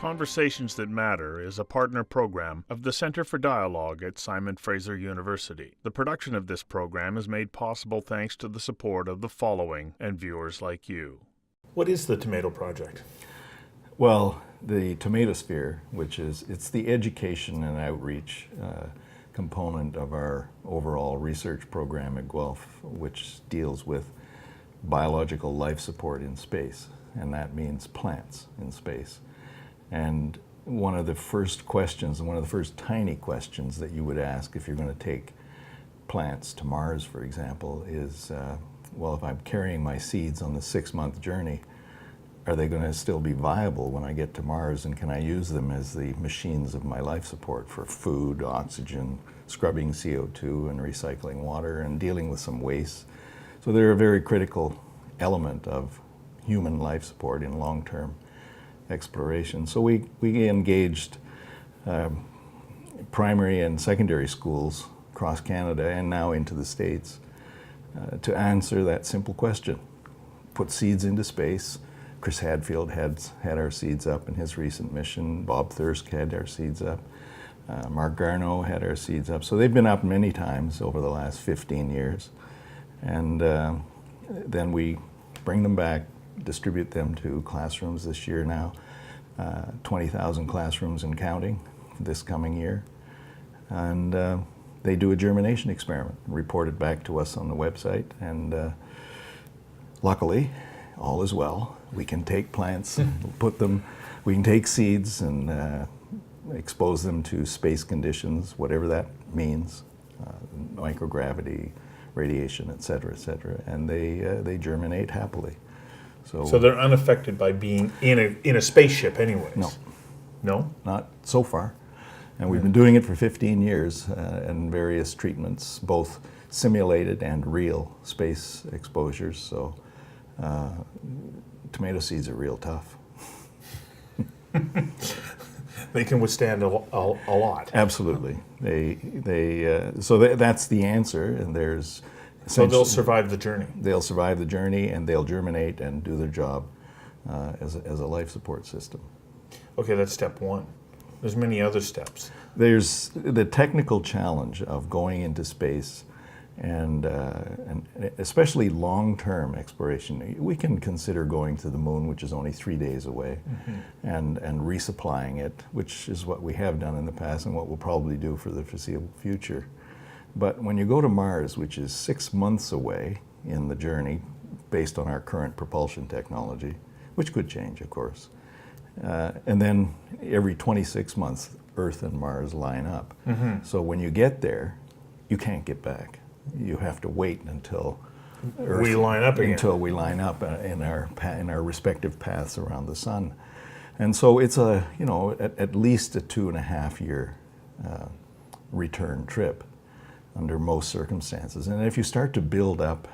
Conversations That Matter is a partner program of the Center for Dialogue at Simon Fraser University. The production of this program is made possible thanks to the support of the following and viewers like you. What is the Tomato Project? Well, the Tomatosphere, it's the education and outreach component of our overall research program at Guelph, which deals with biological life support in space, and that means plants in space. And one of the first questions, and one of the first tiny questions that you would ask if you're going to take plants to Mars, for example, is, well, if I'm carrying my seeds on the 6-month journey, are they going to still be viable when I get to Mars, and can I use them as the machines of my life support for food, oxygen, scrubbing CO2, and recycling water, and dealing with some waste? So they're a very critical element of human life support in long-term exploration. So we engaged primary and secondary schools across Canada and now into the States to answer that simple question. Put seeds into space. Chris Hadfield had our seeds up in his recent mission. Bob Thirsk had our seeds up. Mark Garneau had our seeds up. So they've been up many times over the last 15 years. And then we bring them back, distribute them to classrooms this year now, 20,000 classrooms and counting this coming year. And they do a germination experiment, report it back to us on the website, and luckily, all is well. We can take plants, we can take seeds and expose them to space conditions, whatever that means, microgravity, radiation, et cetera, and they germinate happily. So they're unaffected by being in a spaceship anyways? No. No? Not so far. And we've been doing it for 15 years and various treatments, both simulated and real space exposures. So tomato seeds are real tough. They can withstand a lot. Absolutely. So that's the answer, and there's... So they'll survive the journey. They'll survive the journey, and they'll germinate and do their job as a life support system. Okay, that's step one. There's many other steps. There's the technical challenge of going into space, and especially long-term exploration. We can consider going to the moon, which is only 3 days away, and resupplying it, which is what we have done in the past and what we'll probably do for the foreseeable future. But when you go to Mars, which is 6 months away in the journey, based on our current propulsion technology, which could change, of course, and then every 26 months, Earth and Mars line up. So when you get there, you can't get back. You have to wait until Earth, we line up again. Until we line up in our respective paths around the sun. And so it's at least a 2.5 year return trip under most circumstances. And if you start to build up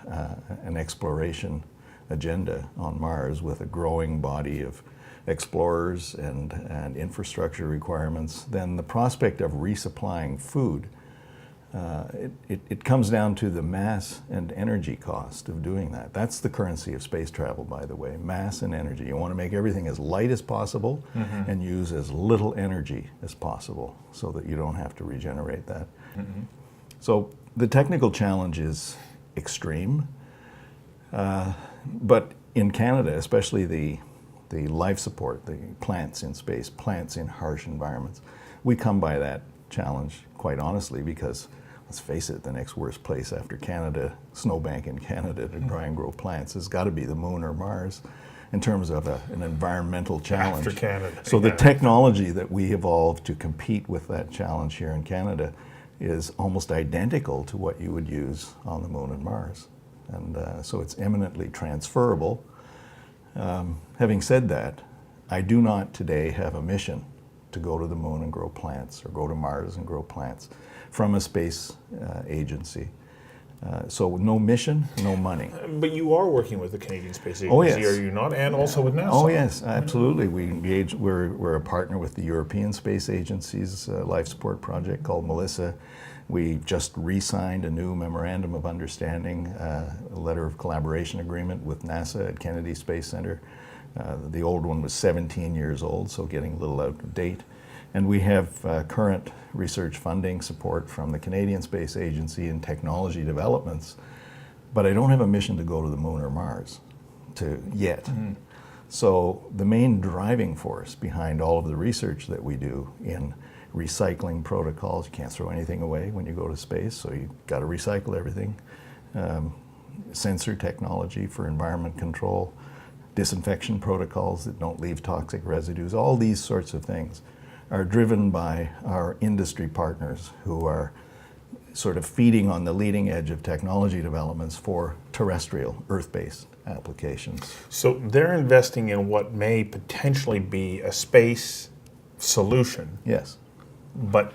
an exploration agenda on Mars with a growing body of explorers and infrastructure requirements, then the prospect of resupplying food, it comes down to the mass and energy cost of doing that. That's the currency of space travel, by the way, mass and energy. You want to make everything as light as possible and use as little energy as possible so that you don't have to regenerate that. So the technical challenge is extreme, but in Canada, especially the life support, the plants in space, plants in harsh environments, we come by that challenge quite honestly because, let's face it, the next worst place after Canada, snowbank in Canada to try and grow plants has got to be the moon or Mars in terms of an environmental challenge. After Canada. So the technology that we evolved to compete with that challenge here in Canada is almost identical to what you would use on the moon and Mars. And so it's eminently transferrable. Having said that, I do not today have a mission to go to the moon and grow plants or go to Mars and grow plants from a space agency. So no mission, no money. But you are working with the Canadian Space Agency, Oh, yes. are you not? And also with NASA. Oh yes, absolutely. We're a partner with the European Space Agency's life support project called Melissa. We just re-signed a new memorandum of understanding, a letter of collaboration agreement with NASA at Kennedy Space Center The old one was 17 years old, so getting a little out of date. And we have current research funding support from the Canadian Space Agency in technology developments, but I don't have a mission to go to the moon or Mars yet. Mm. So the main driving force behind all of the research that we do in recycling protocols, you can't throw anything away when you go to space, so you've got to recycle everything. Sensor technology for environment control, disinfection protocols that don't leave toxic residues, all these sorts of things are driven by our industry partners who are sort of feeding on the leading edge of technology developments for terrestrial, Earth-based applications. So they're investing in what may potentially be a space solution. Yes. But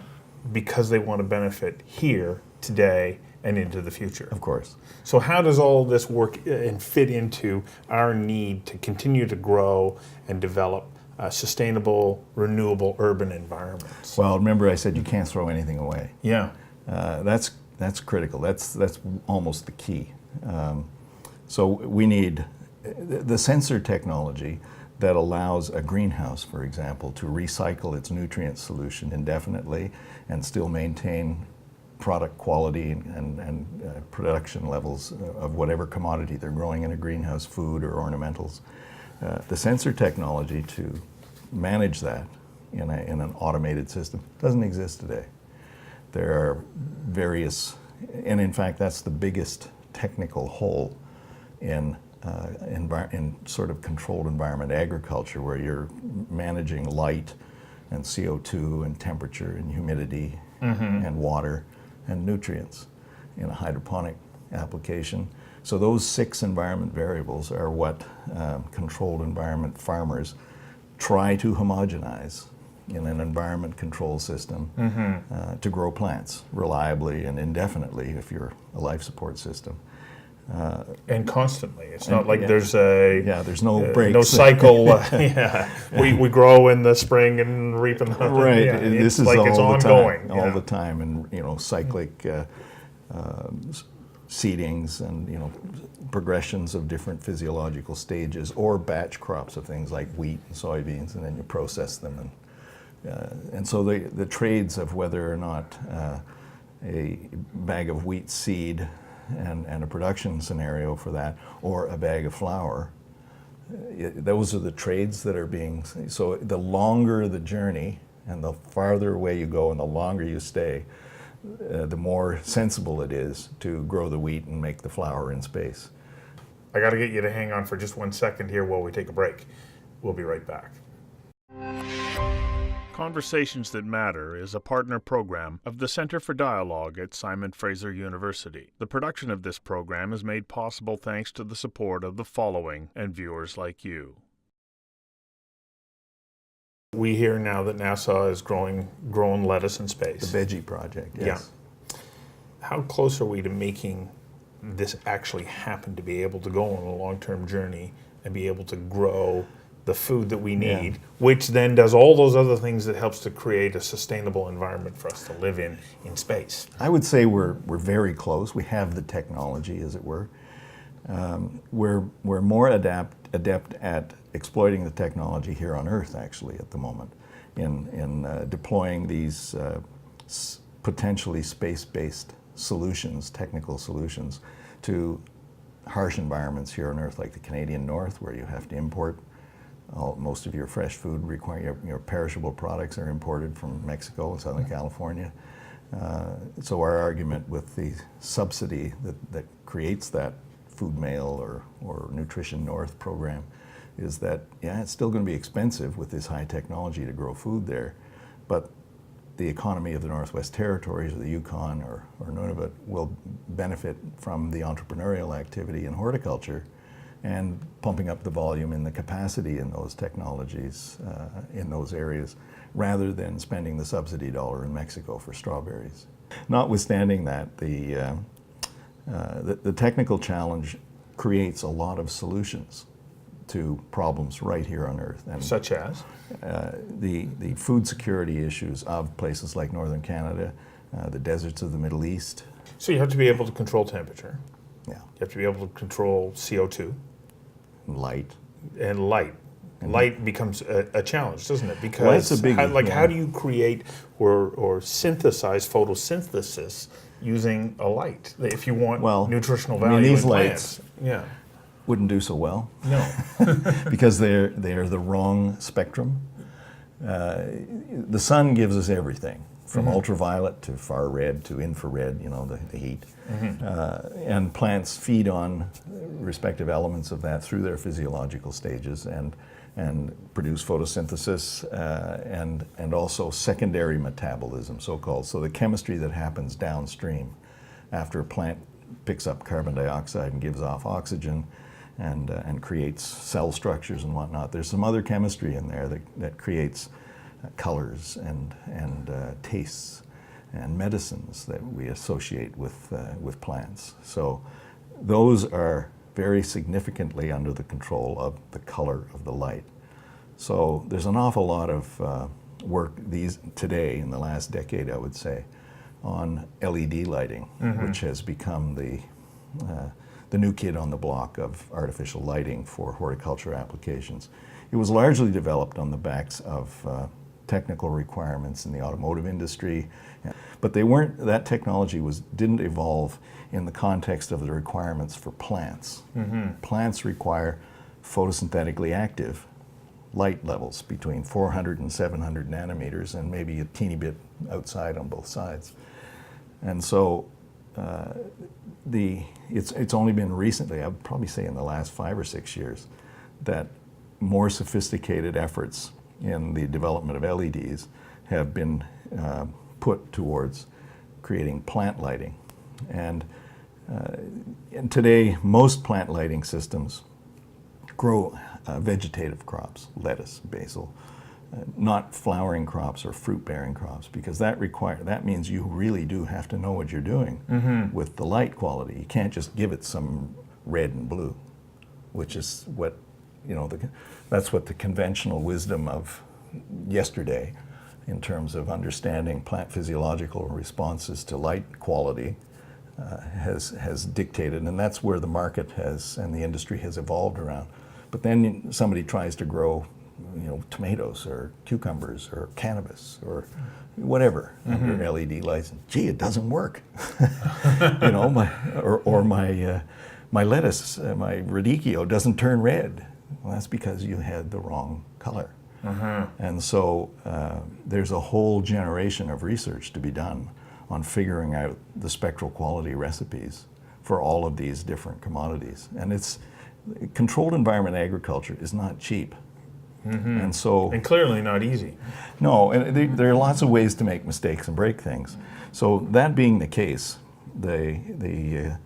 because they want to benefit here, today, and into the future. Of course. So how does all this work and fit into our need to continue to grow and develop sustainable, renewable urban environments? Well, remember I said you can't throw anything away. Yeah. That's critical. That's almost the key. So we need the sensor technology that allows a greenhouse, for example, to recycle its nutrient solution indefinitely and still maintain product quality and production levels of whatever commodity they're growing in a greenhouse, food or ornamentals. The sensor technology to manage that in an automated system doesn't exist today. There are various, and in fact that's the biggest technical hole in sort of controlled environment agriculture, where you're managing light and CO2 and temperature and humidity and water and nutrients in a hydroponic application. So those 6 environment variables are what controlled environment farmers try to homogenize in an environment control system to grow plants reliably and indefinitely if you're a life support system. And constantly. It's not like there's no breaks. No cycle. We grow in the spring and reap in the right. Yeah, this is like all it's the ongoing. time, all the time, and cyclic seedings and progressions of different physiological stages, or batch crops of things like wheat and soybeans, and then you process them, and so the trades of whether or not a bag of wheat seed and a production scenario for that, or a bag of flour, those are the trades that are being, so the longer the journey and the farther away you go and the longer you stay, the more sensible it is to grow the wheat and make the flour in space. I got to get you to hang on for just 1 second here while we take a break. We'll be right back. Conversations That Matter is a partner program of the Center for Dialogue at Simon Fraser University. The production of this program is made possible thanks to the support of the following and viewers like you. We hear now that NASA is growing lettuce in space. The Veggie Project, yes. Yeah. How close are we to making this actually happen, to be able to go on a long-term journey and be able to grow the food that we need, which then does all those other things that helps to create a sustainable environment for us to live in space? I would say we're very close. We have the technology, as it were. We're more adept at exploiting the technology here on Earth, actually, at the moment, in deploying these potentially space-based solutions, technical solutions, to harsh environments here on Earth, like the Canadian North, where you have to import most of your fresh food, your perishable products are imported from Mexico and Southern California. So our argument with the subsidy that creates that Food Mail or Nutrition North program is that, it's still going to be expensive with this high technology to grow food there, but the economy of the Northwest Territories or the Yukon or Nunavut will benefit from the entrepreneurial activity in horticulture and pumping up the volume and the capacity in those technologies in those areas, rather than spending the subsidy dollar in Mexico for strawberries. Notwithstanding that, the technical challenge creates a lot of solutions to problems right here on Earth. And such as? The food security issues of places like Northern Canada, the deserts of the Middle East. So you have to be able to control temperature. Yeah. You have to be able to control CO2. Light. And light. light becomes a challenge, doesn't it? Because Well, it's a biggie, how do you create or synthesize photosynthesis using a light if you want nutritional value these in lights plants? Yeah. wouldn't do so well. No. Because they're the wrong spectrum. The sun gives us everything, from ultraviolet to far red to infrared, the heat. And plants feed on respective elements of that through their physiological stages and produce photosynthesis and also secondary metabolism, so-called. So the chemistry that happens downstream after a plant picks up carbon dioxide and gives off oxygen and creates cell structures and whatnot. There's some other chemistry in there that creates colors and tastes and medicines that we associate with plants. So those are very significantly under the control of the color of the light. So there's an awful lot of work today, in the last decade, I would say, on LED lighting, which has become the new kid on the block of artificial lighting for horticulture applications. It was largely developed on the backs of technical requirements in the automotive industry, but that technology didn't evolve in the context of the requirements for plants. Plants require photosynthetically active light levels between 400 and 700 nanometers, and maybe a teeny bit outside on both sides. And so it's only been recently, I would probably say in the last 5 or 6 years, that more sophisticated efforts in the development of LEDs have been put towards creating plant lighting. And today, most plant lighting systems grow vegetative crops, lettuce, basil, not flowering crops or fruit-bearing crops, because that means you really do have to know what you're doing with the light quality. You can't just give it some red and blue, which is what, that's what the conventional wisdom of yesterday in terms of understanding plant physiological responses to light quality has dictated, and that's where the market and the industry has evolved around. But then somebody tries to grow tomatoes or cucumbers or cannabis or whatever under LED lights. Gee, it doesn't work. My lettuce, my radicchio doesn't turn red. Well, that's because you had the wrong color. And so there's a whole generation of research to be done on figuring out the spectral quality recipes for all of these different commodities. And controlled environment agriculture is not cheap. And clearly not easy. No, and there are lots of ways to make mistakes and break things. So that being the case, the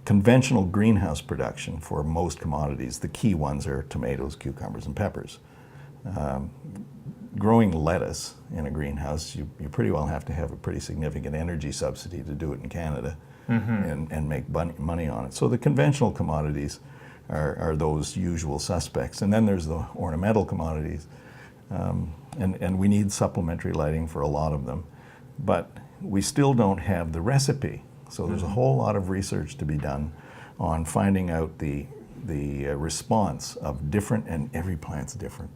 conventional greenhouse production for most commodities, the key ones are tomatoes, cucumbers, and peppers. Growing lettuce in a greenhouse, you pretty well have to have a pretty significant energy subsidy to do it in Canada and make money on it. So the conventional commodities are those usual suspects. And then there's the ornamental commodities. And we need supplementary lighting for a lot of them. But we still don't have the recipe. So there's a whole lot of research to be done on finding out the response of different, and every plant's different.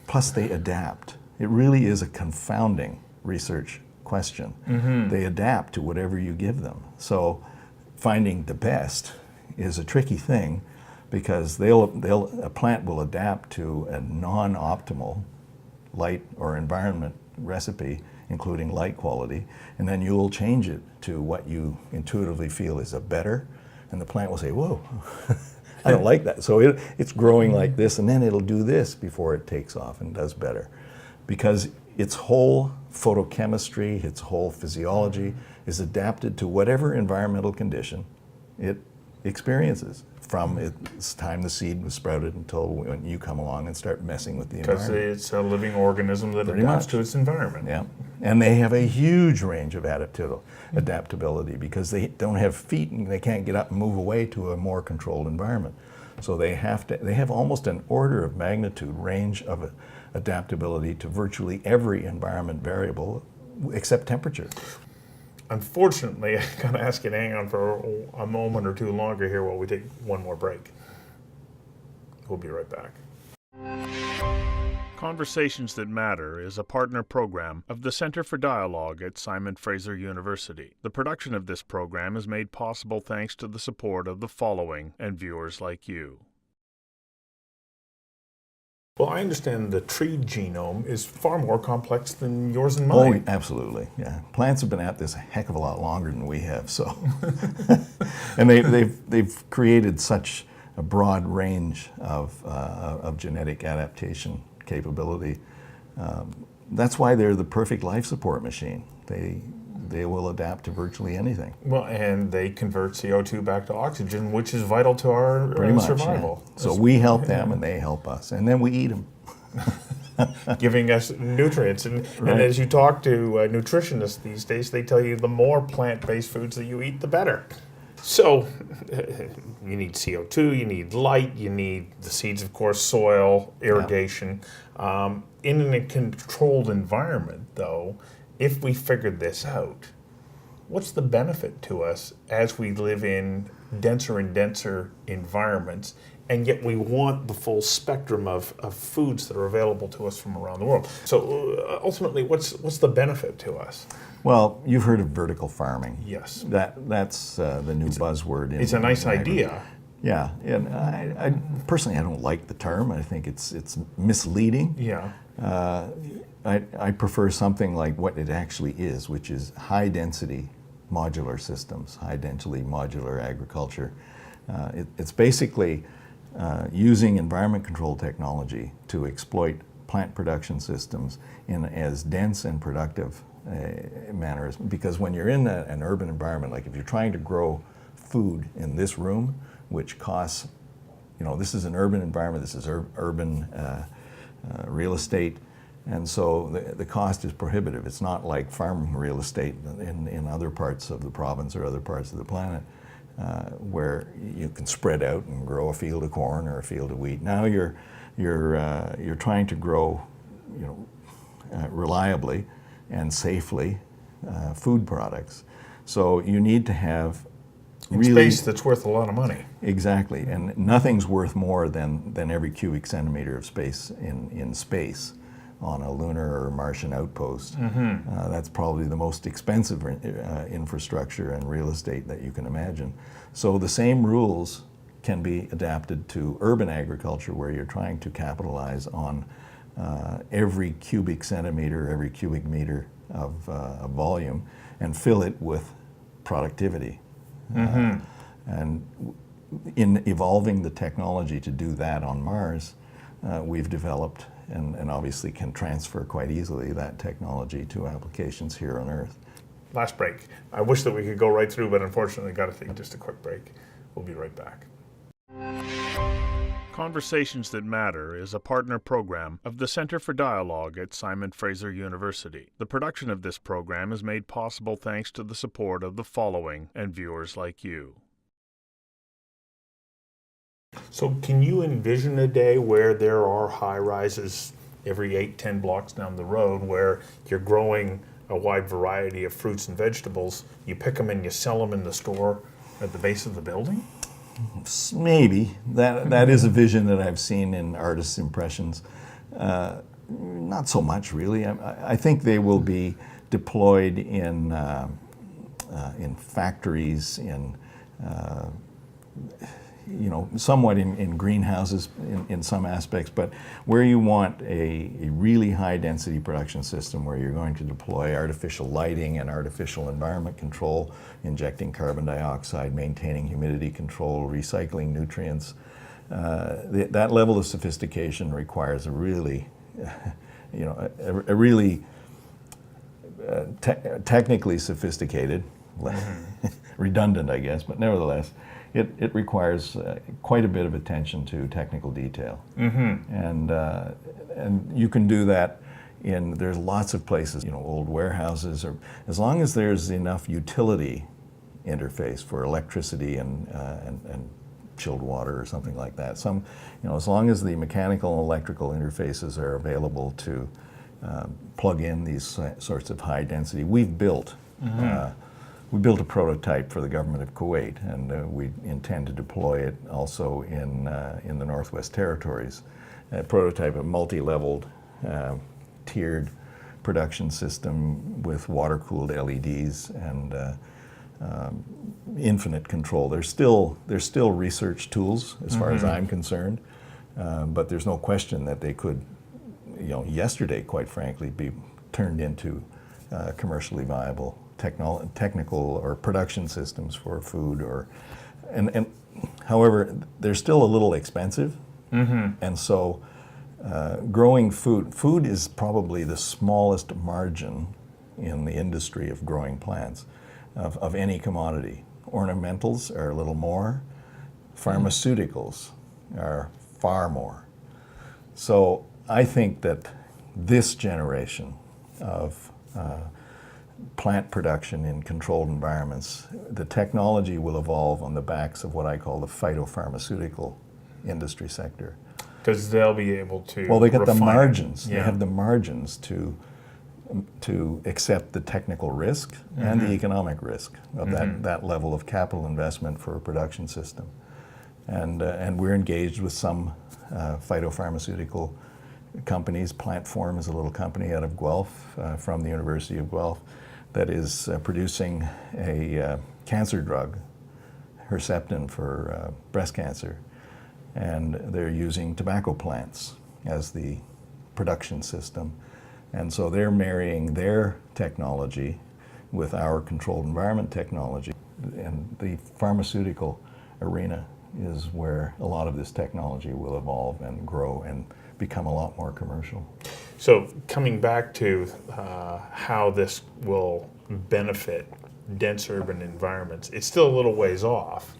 Plus they adapt. It really is a confounding research question. They adapt to whatever you give them. So finding the best is a tricky thing, because a plant will adapt to a non-optimal light or environment recipe, including light quality, and then you'll change it to what you intuitively feel is a better, and the plant will say, whoa, I don't like that. So it's growing like this, and then it'll do this before it takes off and does better. Because its whole photochemistry, its whole physiology is adapted to whatever environmental condition it experiences, from it's time the seed was sprouted until when you come along and start messing with the environment. Because it's a living organism that adapts to its environment. Yeah, and they have a huge range of adaptability, because they don't have feet and they can't get up and move away to a more controlled environment. So they have almost an order of magnitude range of adaptability to virtually every environment variable except temperature. Unfortunately, I gotta ask you to hang on for a moment or two longer here while we take one more break. We'll be right back. Conversations That Matter is a partner program of the Center for Dialogue at Simon Fraser University. The production of this program is made possible thanks to the support of the following and viewers like you. Well, I understand the tree genome is far more complex than yours and mine. Oh, absolutely, yeah. Plants have been at this a heck of a lot longer than we have, so. And they've created such a broad range of genetic adaptation capability. That's why they're the perfect life support machine. They will adapt to virtually anything. Well, and they convert CO2 back to oxygen, which is vital to our Pretty much, survival. yeah. So we help them and they help us, and then we eat them. Giving us nutrients. And as you talk to nutritionists these days, they tell you the more plant-based foods that you eat, the better. So you need CO2, you need light, you need the seeds, of course, soil, irrigation. Yeah. In a controlled environment, though, if we figured this out, what's the benefit to us as we live in denser and denser environments, and yet we want the full spectrum of foods that are available to us from around the world? So ultimately, what's the benefit to us? Well, you've heard of vertical farming. Yes. That's the new buzzword. It's a nice idea. Yeah, and I personally, I don't like the term. I think it's misleading. Yeah. I prefer something like what it actually is, which is high-density modular systems, high-density modular agriculture. It's basically using environment control technology to exploit plant production systems in as dense and productive manner. Because when you're in an urban environment, like if you're trying to grow food in this room, which costs, this is an urban environment, this is urban real estate, and so the cost is prohibitive. It's not like farm real estate in other parts of the province or other parts of the planet where you can spread out and grow a field of corn or a field of wheat. Now you're trying to grow, reliably and safely food products. So you need to have space that's worth a lot of money. Exactly, and nothing's worth more than every cubic centimeter of space in space on a lunar or Martian outpost. Mm-hmm. That's probably the most expensive infrastructure and real estate that you can imagine. So the same rules can be adapted to urban agriculture, where you're trying to capitalize on every cubic centimeter, every cubic meter of volume, and fill it with productivity. Mm-hmm. And in evolving the technology to do that on Mars, we've developed and obviously can transfer quite easily that technology to applications here on Earth. Last break. I wish that we could go right through, but unfortunately got to take just a quick break. We'll be right back. Conversations That Matter is a partner program of the Center for Dialogue at Simon Fraser University. The production of this program is made possible thanks to the support of the following and viewers like you. So can you envision a day where there are high-rises every 8-10 blocks down the road where you're growing a wide variety of fruits and vegetables, you pick them and you sell them in the store at the base of the building? Maybe. That is a vision that I've seen in artists' impressions. Not so much, really. I think they will be deployed in factories, somewhat in greenhouses in some aspects, but where you want a really high-density production system where you're going to deploy artificial lighting and artificial environment control, injecting carbon dioxide, maintaining humidity control, recycling nutrients, that level of sophistication requires a really, technically sophisticated, redundant, I guess, but nevertheless, it requires quite a bit of attention to technical detail. Mm-hmm. And you can do that there's lots of places, old warehouses, or as long as there's enough utility interface for electricity and chilled water or something like that. As long as the mechanical and electrical interfaces are available to plug in these sorts of high density. We've built we built a prototype for the government of Kuwait, and we intend to deploy it also in the Northwest Territories. A prototype, a multi-leveled, tiered production system with water-cooled LEDs and infinite control. There's still research tools as far as I'm concerned, but there's no question that they could, yesterday, quite frankly, be turned into commercially viable technical or production systems for food. And however, they're still a little expensive, and so growing food is probably the smallest margin in the industry of growing plants of any commodity. Ornamentals are a little more. Pharmaceuticals are far more. So I think that this generation of plant production in controlled environments, the technology will evolve on the backs of what I call the phytopharmaceutical industry sector. Because they'll be able to. Well, they get the refine it. margins. Yeah. They have the margins to accept the technical risk and the economic risk of that level of capital investment for a production system. And we're engaged with some phytopharmaceutical companies. Plantform is a little company out of Guelph, from the University of Guelph, that is producing a cancer drug, Herceptin, for breast cancer. And they're using tobacco plants as the production system. And so they're marrying their technology with our controlled environment technology. And the pharmaceutical arena is where a lot of this technology will evolve and grow and become a lot more commercial. So coming back to how this will benefit dense urban environments, it's still a little ways off.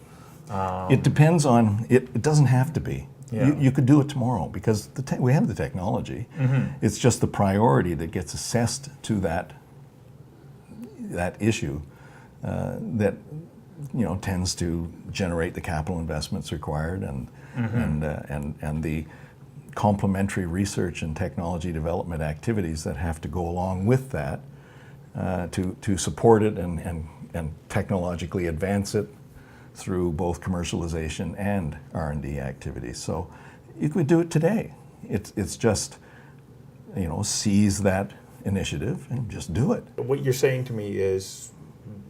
It depends on, it doesn't have to be. Yeah. You could do it tomorrow because we have the technology. It's just the priority that gets assessed to that issue that tends to generate the capital investments required and the complementary research and technology development activities that have to go along with that to support it and technologically advance it through both commercialization and R&D activities. So you could do it today. It's just, seize that initiative and just do it. What you're saying to me is,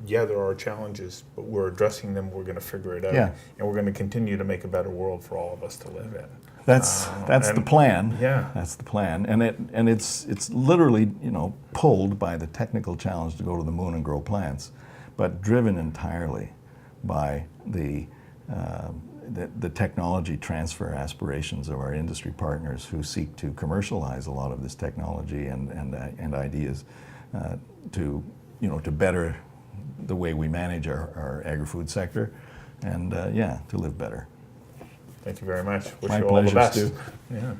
yeah, there are challenges, but we're addressing them, we're going to figure it out, Yeah. and we're going to continue to make a better world for all of us to live in. That's the plan. Yeah. That's the plan, and it's literally pulled by the technical challenge to go to the moon and grow plants, but driven entirely by the technology transfer aspirations of our industry partners who seek to commercialize a lot of this technology and ideas to better the way we manage our agri-food sector and to live better. Thank you very much. Wish My you all the pleasure, best. Stu. Yeah.